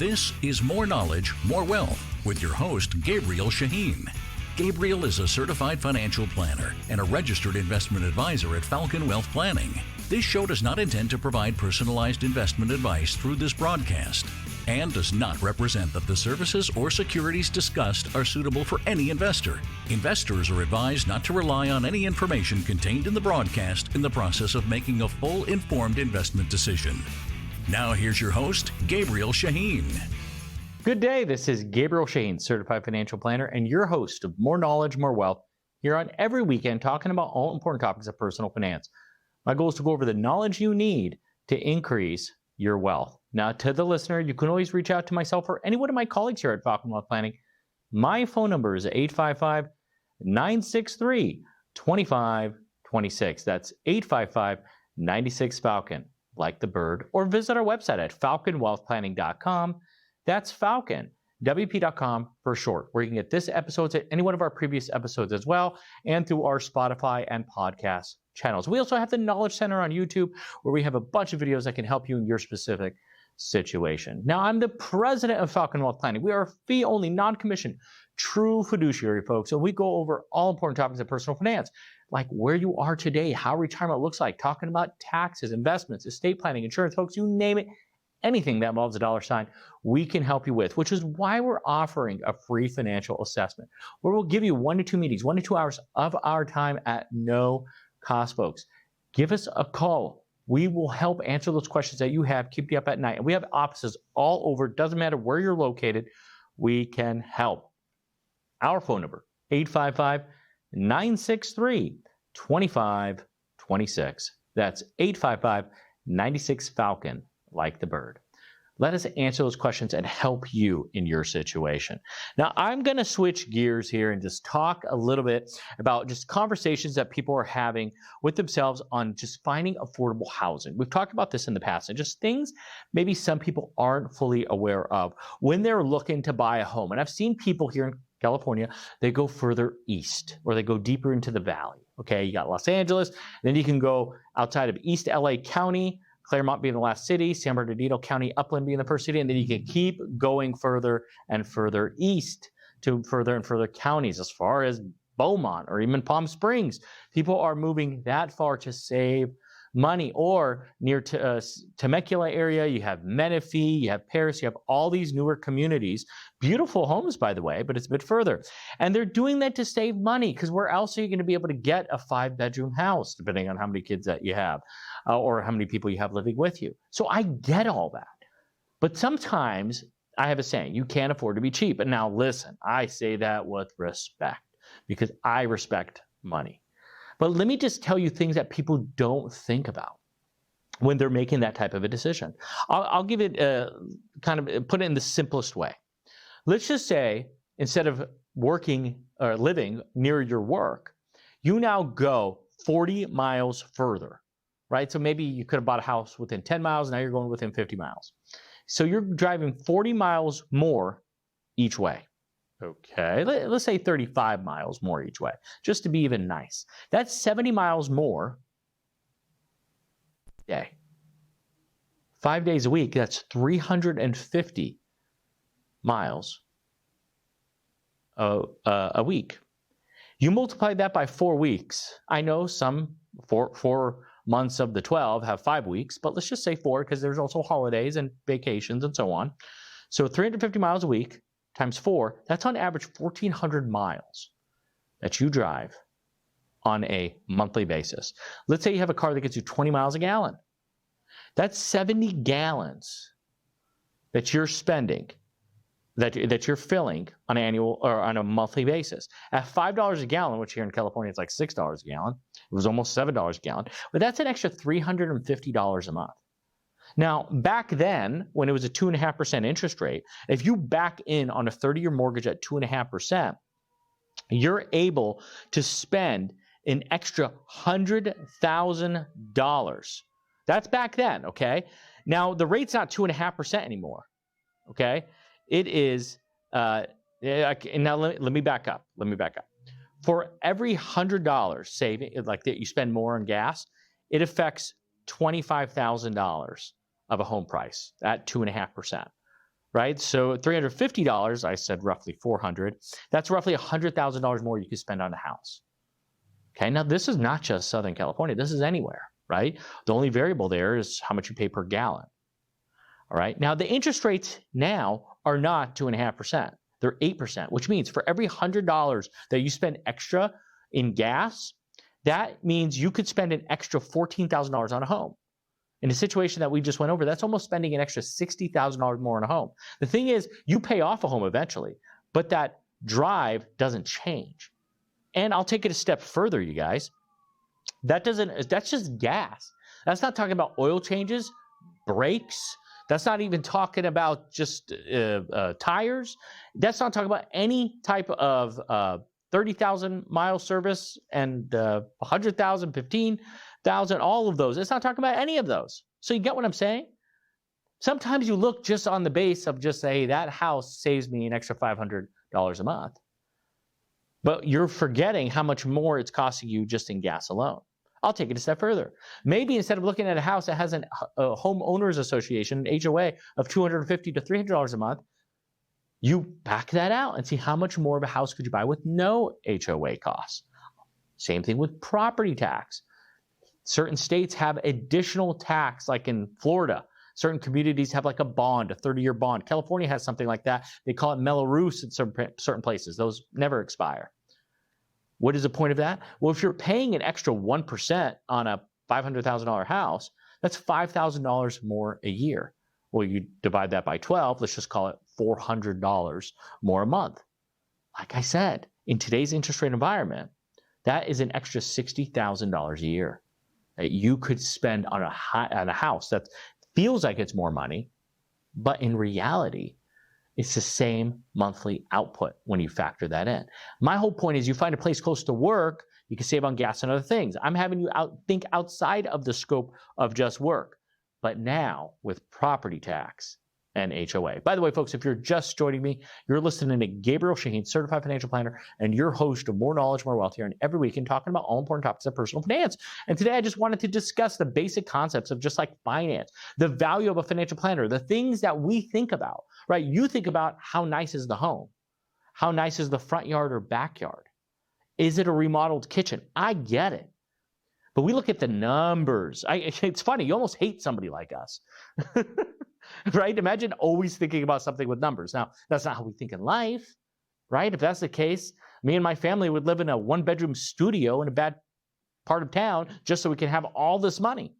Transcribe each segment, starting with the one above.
This is More Knowledge, More Wealth with your host, Gabriel Shahin. Gabriel is a certified financial planner and a registered investment advisor at Falcon Wealth Planning. This show does not intend to provide personalized investment advice through this broadcast and does not represent that the services or securities discussed are suitable for any investor. Investors are advised not to rely on any information contained in the broadcast in the process of making a full informed investment decision. Now here's your host, Gabriel Shahin. Good day, this is Gabriel Shahin, certified financial planner and your host of More Knowledge, More Wealth, here on every weekend talking about all important topics of personal finance. My goal is to go over the knowledge you need to increase your wealth. Now, to the listener, you can always reach out to myself or any one of my colleagues here at Falcon Wealth Planning. My phone number is 855-963-2526. That's 855-96-FALCON, like the bird, or visit our website at falconwealthplanning.com. That's Falcon, WP.com for short, where you can get this episode and any one of our previous episodes as well, and through our Spotify and podcast channels. We also have the Knowledge Center on YouTube, where we have a bunch of videos that can help you in your specific situation. Now, I'm the president of Falcon Wealth Planning. We are a fee-only, non-commissioned, true fiduciary, folks, and we go over all important topics of personal finance, like where you are today, how retirement looks like, talking about taxes, investments, estate planning, insurance, folks, you name it. Anything that involves a dollar sign, we can help you with, which is why we're offering a free financial assessment, where we'll give you 1 to 2 meetings, 1 to 2 hours of our time at no cost, folks. Give us a call. We will help answer those questions that you have, keep you up at night. And we have offices all over. Doesn't matter where you're located, we can help. Our phone number, 855-963-2526. That's 855-96-FALCON. Like the bird. Let us answer those questions and help you in your situation. Now, I'm going to switch gears here and just talk a little bit about just conversations that people are having with themselves on just finding affordable housing. We've talked about this in the past, and just things maybe some people aren't fully aware of when they're looking to buy a home. And I've seen people here in California, they go further east or they go deeper into the valley. Okay, you got Los Angeles, then you can go outside of East LA County, Claremont being the last city, San Bernardino County, Upland being the first city, and then you can keep going further and further east to further and further counties, as far as Beaumont or even Palm Springs. People are moving that far to save money. Or near to Temecula area, you have Menifee, you have Paris, you have all these newer communities. Beautiful homes, by the way, but it's a bit further. And they're doing that to save money, because where else are you going to be able to get a 5-bedroom house, depending on how many kids that you have or how many people you have living with you? So I get all that. But sometimes I have a saying, you can't afford to be cheap. And now listen, I say that with respect, because I respect money. But let me just tell you things that people don't think about when they're making that type of a decision. I'll give it kind of put it in the simplest way. Let's just say instead of working or living near your work, you now go 40 miles further, right? So maybe you could have bought a house within 10 miles, now you're going within 50 miles. So you're driving 40 miles more each way. Okay, let's say 35 miles more each way, just to be even nice. That's 70 miles more a day. 5 days a week, that's 350 miles a week. You multiply that by 4 weeks. I know some 4 months of the 12 have 5 weeks, but let's just say 4, because there's also holidays and vacations and so on. So 350 miles a week times 4, that's on average 1,400 miles that you drive on a monthly basis. Let's say you have a car that gets you 20 miles a gallon. That's 70 gallons that you're spending, that you're filling on an annual or on a monthly basis. At $5 a gallon, which here in California is like $6 a gallon, it was almost $7 a gallon, but that's an extra $350 a month. Now, back then, when it was a 2.5% interest rate, if you back in on a 30-year mortgage at 2.5%, you're able to spend an extra $100,000. That's back then, okay? Now, the rate's not 2.5% anymore, okay? It is, now let me back up. For every $100 saving, like that you spend more on gas, it affects $25,000 of a home price at 2.5%. right? So $350, I said roughly $400. That's roughly $100,000 more you could spend on a house. Okay, now this is not just Southern California. This is anywhere, right? The only variable there is how much you pay per gallon. All right, now the interest rates now are not 2.5%. They're 8%, which means for every $100 that you spend extra in gas, that means you could spend an extra $14,000 on a home. In a situation that we just went over, that's almost spending an extra $60,000 more on a home. The thing is, you pay off a home eventually, but that drive doesn't change. And I'll take it a step further, you guys. That's just gas. That's not talking about oil changes, brakes. That's not even talking about just tires. That's not talking about any type of 30,000 mile service and 100,000, 15,000, all of those. It's not talking about any of those. So you get what I'm saying? Sometimes you look just on the base of just say that house saves me an extra $500 a month. But you're forgetting how much more it's costing you just in gas alone. I'll take it a step further. Maybe instead of looking at a house that has a homeowners association, an HOA of $250 to $300 a month, you back that out and see how much more of a house could you buy with no HOA costs. Same thing with property tax. Certain states have additional tax, like in Florida. Certain communities have like a bond, a 30-year bond. California has something like that. They call it Mello-Roos in certain places. Those never expire. What is the point of that? Well, if you're paying an extra 1% on a $500,000 house, that's $5,000 more a year. Well, you divide that by 12, let's just call it $400 more a month. Like I said, in today's interest rate environment, that is an extra $60,000 a year that you could spend on a house that feels like it's more money, but in reality, it's the same monthly output when you factor that in. My whole point is you find a place close to work, you can save on gas and other things. I'm having you think outside of the scope of just work, but now with property tax and HOA. By the way, folks, if you're just joining me, you're listening to Gabriel Shahin, Certified Financial Planner, and your host of More Knowledge, More Wealth here, and every weekend talking about all important topics of personal finance. And today I just wanted to discuss the basic concepts of just like finance, the value of a financial planner, the things that we think about, right? You think about how nice is the home? How nice is the front yard or backyard? Is it a remodeled kitchen? I get it. But we look at the numbers. It's funny, you almost hate somebody like us. Right? Imagine always thinking about something with numbers. Now, that's not how we think in life, right? If that's the case, me and my family would live in a one-bedroom studio in a bad part of town just so we can have all this money.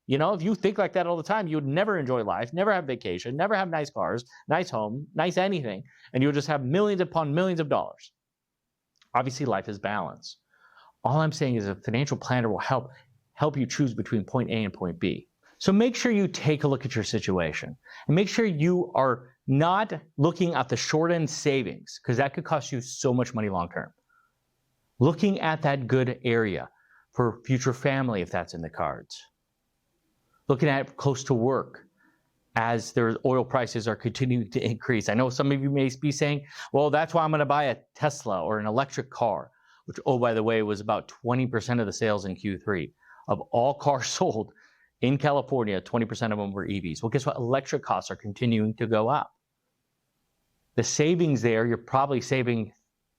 You know, if you think like that all the time, you would never enjoy life, never have vacation, never have nice cars, nice home, nice anything, and you'll just have millions upon millions of dollars. Obviously, life is balance. All I'm saying is a financial planner will help you choose between point A and point B. So make sure you take a look at your situation and make sure you are not looking at the short end savings because that could cost you so much money long term. Looking at that good area for future family if that's in the cards. Looking at close to work as their oil prices are continuing to increase. I know some of you may be saying, well, that's why I'm going to buy a Tesla or an electric car, which, oh, by the way, was about 20% of the sales in Q3 of all cars sold. In California, 20% of them were EVs. Well, guess what? Electric costs are continuing to go up. The savings there, you're probably saving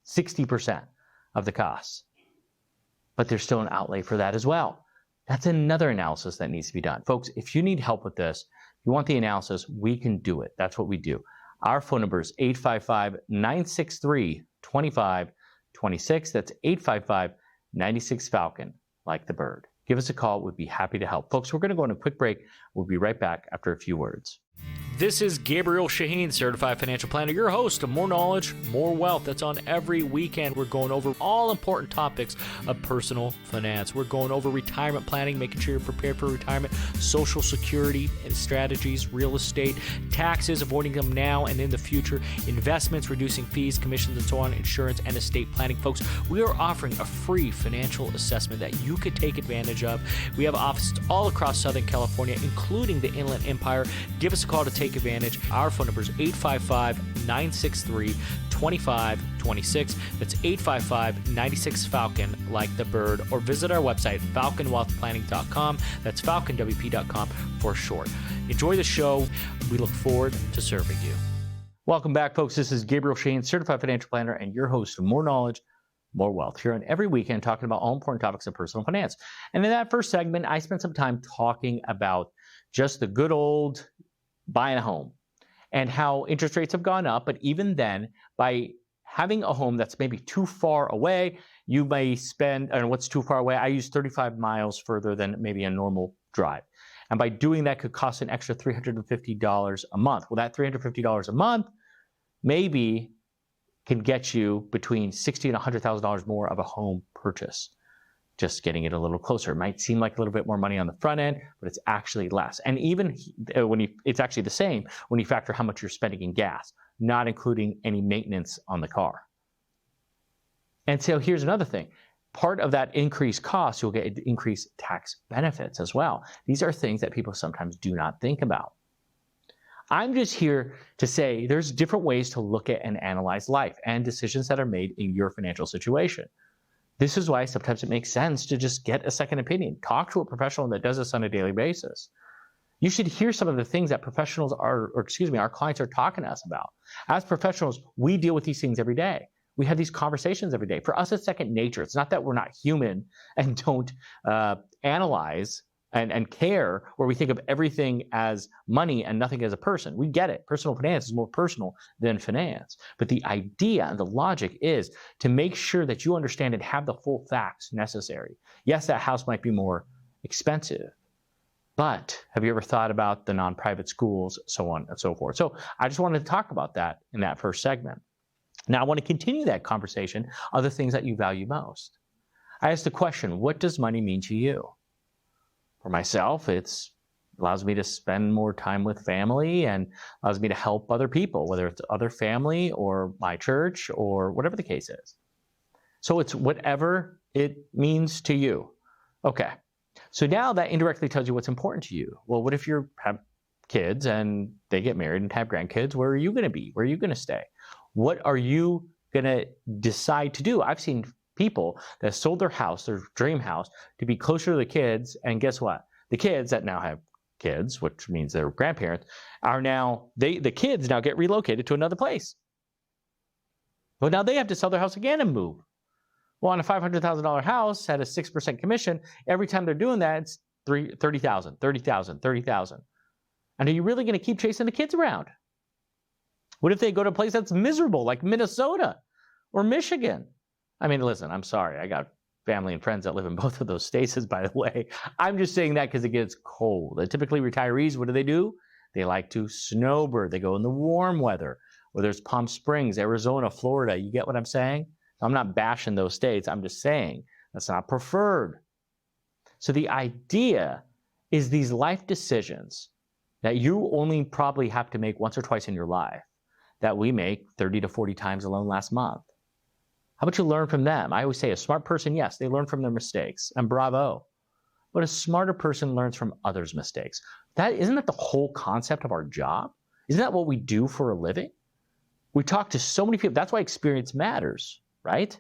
60% of the costs. But there's still an outlay for that as well. That's another analysis that needs to be done. Folks, if you need help with this, if you want the analysis, we can do it. That's what we do. Our phone number is 855-963-2526. That's 855-96-FALCON, like the bird. Give us a call. We'd be happy to help. Folks, we're going to go on a quick break. We'll be right back after a few words. This is Gabriel Shahin, Certified Financial Planner, your host of More Knowledge, More Wealth. That's on every weekend. We're going over all important topics of personal finance. We're going over retirement planning, making sure you're prepared for retirement, Social Security and strategies, real estate, taxes, avoiding them now and in the future, investments, reducing fees, commissions, and so on, insurance, and estate planning. Folks, we are offering a free financial assessment that you could take advantage of. We have offices all across Southern California, including the Inland Empire. Give us a call to take advantage. Our phone number is 855-963-2526. That's 855-96-FALCON, like the bird, or visit our website, falconwealthplanning.com. That's falconwp.com for short. Enjoy the show. We look forward to serving you. Welcome back, folks. This is Gabriel Shahin, certified financial planner, and your host of More Knowledge, More Wealth, here on every weekend talking about all important topics of personal finance. And in that first segment, I spent some time talking about just the good old buying a home and how interest rates have gone up. But even then, by having a home that's maybe too far away, you may spend, and what's too far away? I use 35 miles further than maybe a normal drive. And by doing that could cost an extra $350 a month. Well, that $350 a month maybe can get you between $60,000 and $100,000 more of a home purchase. Just getting it a little closer. It might seem like a little bit more money on the front end, but it's actually less. And even when it's actually the same when you factor how much you're spending in gas, not including any maintenance on the car. And so here's another thing. Part of that increased cost, you'll get increased tax benefits as well. These are things that people sometimes do not think about. I'm just here to say there's different ways to look at and analyze life and decisions that are made in your financial situation. This is why sometimes it makes sense to just get a second opinion. Talk to a professional that does this on a daily basis. You should hear some of the things that our clients are talking to us about. As professionals, we deal with these things every day. We have these conversations every day. For us, it's second nature. It's not that we're not human and don't analyze and care, where we think of everything as money and nothing as a person. We get it. Personal finance is more personal than finance. But the idea and the logic is to make sure that you understand and have the full facts necessary. Yes, that house might be more expensive, but have you ever thought about the non-private schools, so on and so forth? So I just wanted to talk about that in that first segment. Now, I want to continue that conversation, other things that you value most. I asked the question, what does money mean to you? For myself, it allows me to spend more time with family and allows me to help other people, whether it's other family or my church or whatever the case is. So it's whatever it means to you. Okay, so now that indirectly tells you what's important to you. Well, what if you have kids and they get married and have grandkids? Where are you going to be? Where are you going to stay? What are you going to decide to do? I've seen people that sold their house, their dream house, to be closer to the kids. And guess what? The kids that now have kids, which means they're grandparents, are now, the kids now get relocated to another place. Well, now they have to sell their house again and move. Well, on a $500,000 house at a 6% commission, every time they're doing that, it's $30,000, $30,000, $30,000. And are you really going to keep chasing the kids around? What if they go to a place that's miserable, like Minnesota or Michigan? I mean, listen, I'm sorry. I got family and friends that live in both of those states, by the way. I'm just saying that because it gets cold. And typically retirees, what do? They like to snowbird. They go in the warm weather, whether it's Palm Springs, Arizona, Florida. You get what I'm saying? I'm not bashing those states. I'm just saying that's not preferred. So the idea is these life decisions that you only probably have to make once or twice in your life, that we make 30 to 40 times alone last month. How about you learn from them? I always say a smart person, yes, they learn from their mistakes, and bravo. But a smarter person learns from others' mistakes. Isn't that the whole concept of our job? Isn't that what we do for a living? We talk to so many people. That's why experience matters, right?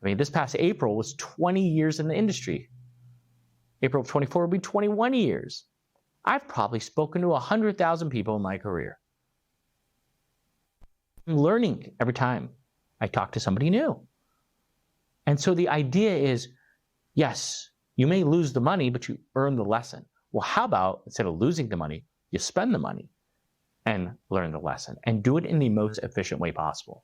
I mean, this past April was 20 years in the industry. April of 24 will be 21 years. I've probably spoken to 100,000 people in my career. I'm learning every time I talk to somebody new. And so the idea is, yes, you may lose the money, but you earn the lesson. Well, how about instead of losing the money, you spend the money and learn the lesson and do it in the most efficient way possible.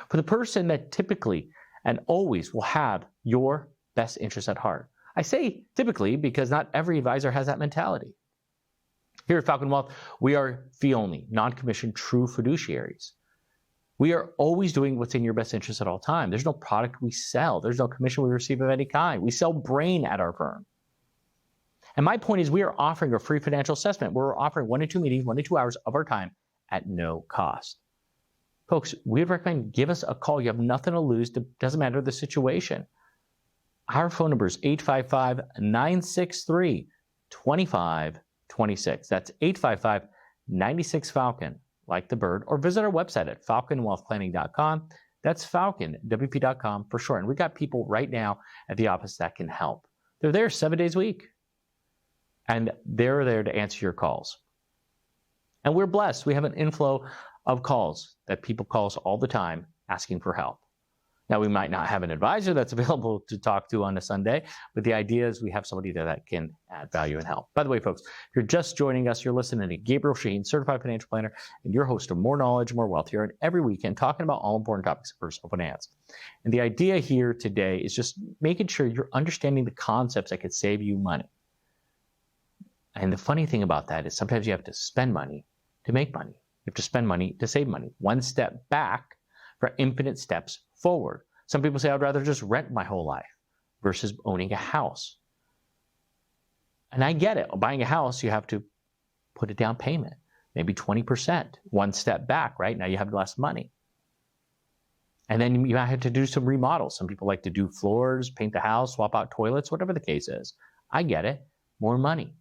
For the person that typically and always will have your best interest at heart. I say typically because not every advisor has that mentality. Here at Falcon Wealth, we are fee only, non-commissioned, true fiduciaries. We are always doing what's in your best interest at all times. There's no product we sell. There's no commission we receive of any kind. We sell brain at our firm. And my point is we are offering a free financial assessment. We're offering 1 to 2 meetings, 1 to 2 hours of our time at no cost. Folks, we'd recommend give us a call. You have nothing to lose. It doesn't matter the situation. Our phone number is 855-963-2526. That's 855-96-FALCON, like the bird, or visit our website at falconwealthplanning.com. That's falconwp.com for short. And we got people right now at the office that can help. They're there 7 days a week. And they're there to answer your calls. And we're blessed. We have an inflow of calls that people call us all the time asking for help. Now, we might not have an advisor that's available to talk to on a Sunday, but the idea is we have somebody there that can add value and help. By the way, folks, if you're just joining us, you're listening to Gabriel Shahin, Certified Financial Planner, and your host of More Knowledge, More Wealth here, and every weekend talking about all important topics of personal finance. And the idea here today is just making sure you're understanding the concepts that could save you money. And the funny thing about that is sometimes you have to spend money to make money. You have to spend money to save money. One step back for infinite steps forward. Some people say, I'd rather just rent my whole life versus owning a house. And I get it. Buying a house, you have to put a down payment, maybe 20%. One step back, right? Now you have less money. And then you might have to do some remodels. Some people like to do floors, paint the house, swap out toilets, whatever the case is. I get it. More money.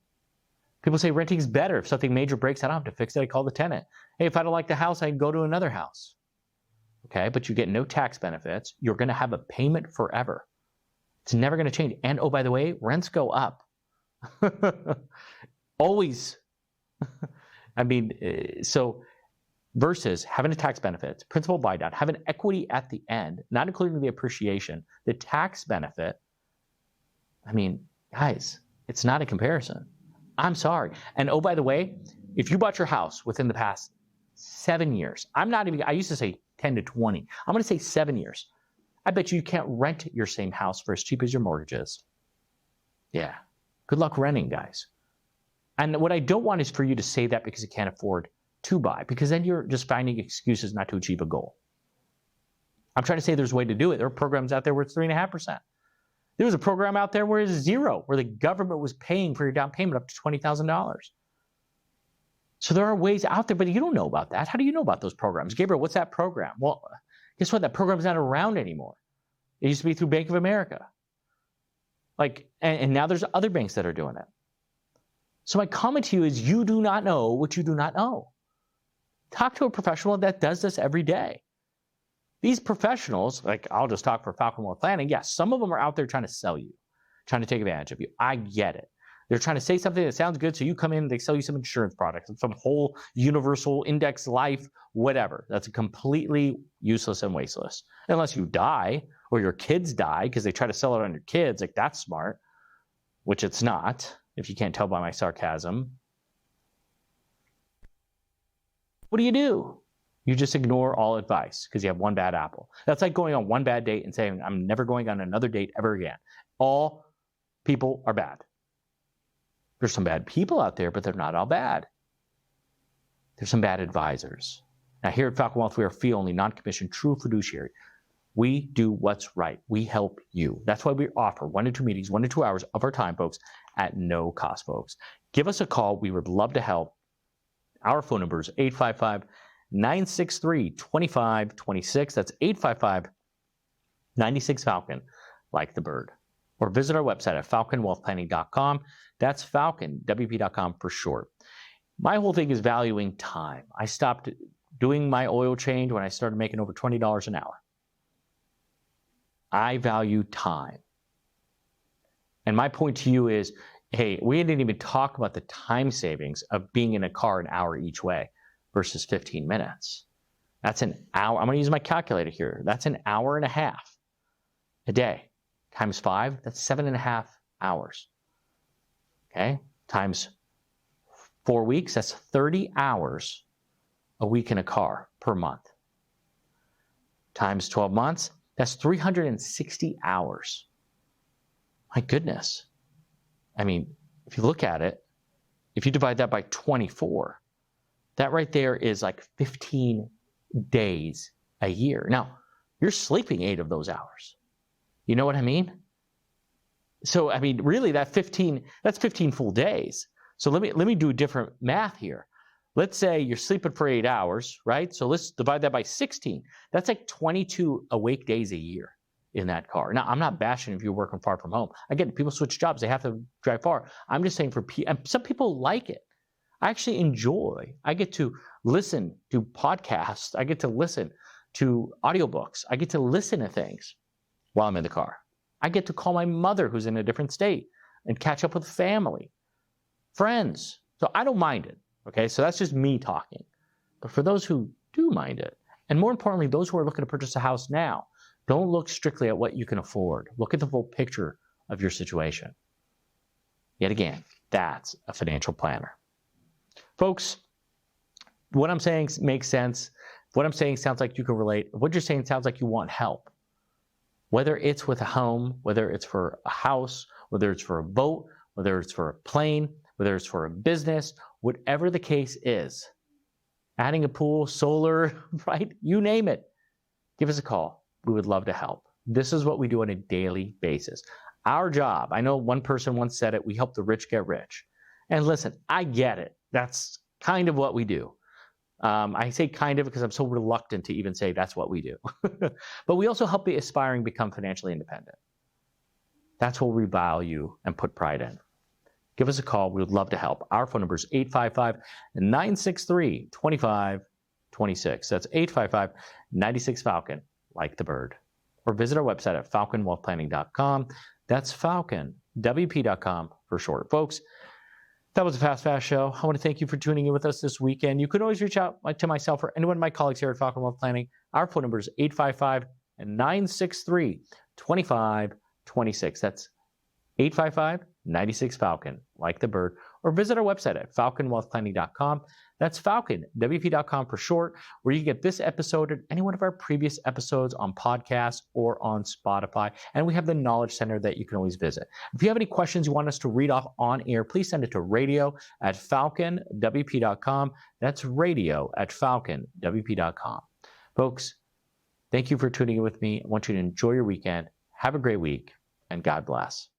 People say renting is better. If something major breaks, I don't have to fix it. I call the tenant. Hey, if I don't like the house, I can go to another house. Okay, but you get no tax benefits. You're going to have a payment forever. It's never going to change. And oh, by the way, rents go up. Always. I mean, so versus having a tax benefit, principal buy down, having equity at the end, not including the appreciation, the tax benefit. I mean, guys, it's not a comparison. I'm sorry. And oh, by the way, if you bought your house within the past 7 years, I used to say 10 to 20. I'm going to say 7 years. I bet you can't rent your same house for as cheap as your mortgage is. Yeah. Good luck renting, guys. And what I don't want is for you to say that because you can't afford to buy, because then you're just finding excuses not to achieve a goal. I'm trying to say there's a way to do it. There are programs out there where it's 3.5%. There was a program out there where it's 0, where the government was paying for your down payment up to $20,000. So there are ways out there, but you don't know about that. How do you know about those programs? Gabriel, what's that program? Well, guess what? That program's not around anymore. It used to be through Bank of America. And now there's other banks that are doing it. So my comment to you is you do not know what you do not know. Talk to a professional that does this every day. These professionals, I'll just talk for Falcon Wealth Planning. Yes, some of them are out there trying to sell you, trying to take advantage of you. I get it. They're trying to say something that sounds good, so you come in, they sell you some insurance products, some whole universal index life, whatever. That's completely useless and wasteless. Unless you die or your kids die because they try to sell it on your kids, that's smart, which it's not, if you can't tell by my sarcasm. What do? You just ignore all advice because you have one bad apple. That's like going on one bad date and saying, I'm never going on another date ever again. All people are bad. There's some bad people out there, but they're not all bad. There's some bad advisors. Now here at Falcon Wealth, we are fee-only, non-commissioned, true fiduciary. We do what's right. We help you. That's why we offer 1 to 2 meetings, 1 to 2 hours of our time, folks, at no cost, folks. Give us a call. We would love to help. Our phone number is 855-963-2526. That's 855-96-FALCON, like the bird. Or visit our website at falconwealthplanning.com. That's Falcon, WP.com for short. My whole thing is valuing time. I stopped doing my oil change when I started making over $20 an hour. I value time. And my point to you is, hey, we didn't even talk about the time savings of being in a car an hour each way versus 15 minutes. That's an hour. I'm going to use my calculator here. That's an hour and a half a day. Times 5, that's 7.5 hours. Okay? Times 4 weeks, that's 30 hours a week in a car per month. Times 12 months, that's 360 hours. My goodness. I mean, if you look at it, if you divide that by 24, that right there is 15 days a year. Now, you're sleeping 8 of those hours. You know what I mean? So, I mean, really, that's 15 full days. So let me do different math here. Let's say you're sleeping for 8 hours, right? So let's divide that by 16. That's 22 awake days a year in that car. Now, I'm not bashing if you're working far from home. I get it. People switch jobs. They have to drive far. I'm just saying some people like it. I actually enjoy. I get to listen to podcasts. I get to listen to audiobooks. I get to listen to things while I'm in the car. I get to call my mother who's in a different state and catch up with family, friends. So I don't mind it. Okay, so that's just me talking. But for those who do mind it. And more importantly, those who are looking to purchase a house now, don't look strictly at what you can afford. Look at the full picture of your situation. Yet again, that's a financial planner. Folks, what I'm saying makes sense. What I'm saying sounds like you can relate. What you're saying sounds like you want help. Whether it's with a home, whether it's for a house, whether it's for a boat, whether it's for a plane, whether it's for a business, whatever the case is, adding a pool, solar, right? You name it. Give us a call. We would love to help. This is what we do on a daily basis. Our job, I know one person once said it, we help the rich get rich. And listen, I get it. That's kind of what we do. I say kind of because I'm so reluctant to even say that's what we do. But we also help the aspiring become financially independent. That's what we value and put pride in. Give us a call. We would love to help. Our phone number is 855-963-2526. That's 855-96-FALCON, like the bird. Or visit our website at falconwealthplanning.com. That's falconwp.com for short. Folks, that was a fast show. I want to thank you for tuning in with us this weekend. You can always reach out to myself or anyone of my colleagues here at Falcon Wealth Planning. Our phone number is 855-963-2526. That's 855-96-FALCON, like the bird. Or visit our website at falconwealthplanning.com. That's falconwp.com for short, where you can get this episode and any one of our previous episodes on podcasts or on Spotify. And we have the Knowledge Center that you can always visit. If you have any questions you want us to read off on air, please send it to radio@falconwp.com. That's radio@falconwp.com. Folks, thank you for tuning in with me. I want you to enjoy your weekend. Have a great week, and God bless.